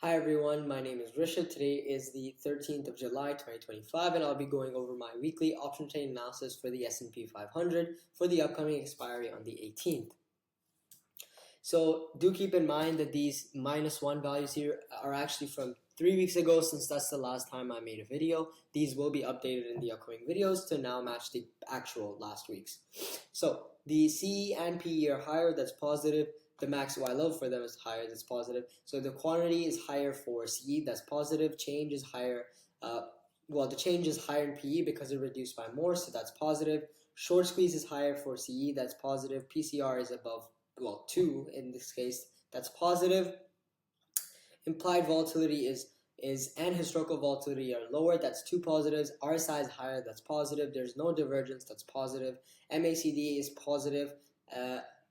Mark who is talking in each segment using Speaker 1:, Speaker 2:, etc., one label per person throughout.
Speaker 1: Hi everyone, my name is Risha. Today is the 13th of July 2025 and I'll be going over my weekly option chain analysis for the S&P 500 for the upcoming expiry on the 18th. So do keep in mind that these -1 values here are actually from 3 weeks ago, since that's the last time I made a video. These will be updated in the upcoming videos to now match the actual last week's. So the CE and PE are higher, that's positive. The max YLO for them is higher, that's positive. So the quantity is higher for CE, that's positive. Change is higher. The change is higher in PE because it reduced by more, so that's positive. Short squeeze is higher for CE, that's positive. PCR is above 2 in this case, that's positive. Implied volatility and historical volatility are lower, that's 2 positives. RSI is higher, that's positive. There's no divergence, that's positive. MACD is positive.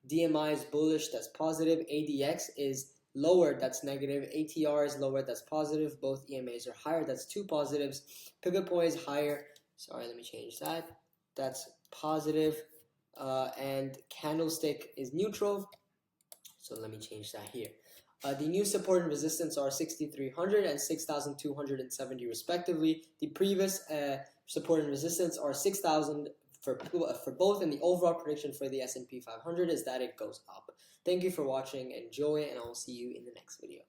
Speaker 1: DMI is bullish, that's positive. ADX is lower, that's negative. ATR is lower, that's positive. Both EMAs are higher, that's 2 positives. Pivot point is higher. Sorry, let me change that. That's positive. And candlestick is neutral. So let me change that here. The new support and resistance are 6,300 and 6,270 respectively. The previous support and resistance are 6,000 for both, and the overall prediction for the S&P 500 is that it goes up. Thank you for watching, enjoy, and I will see you in the next video.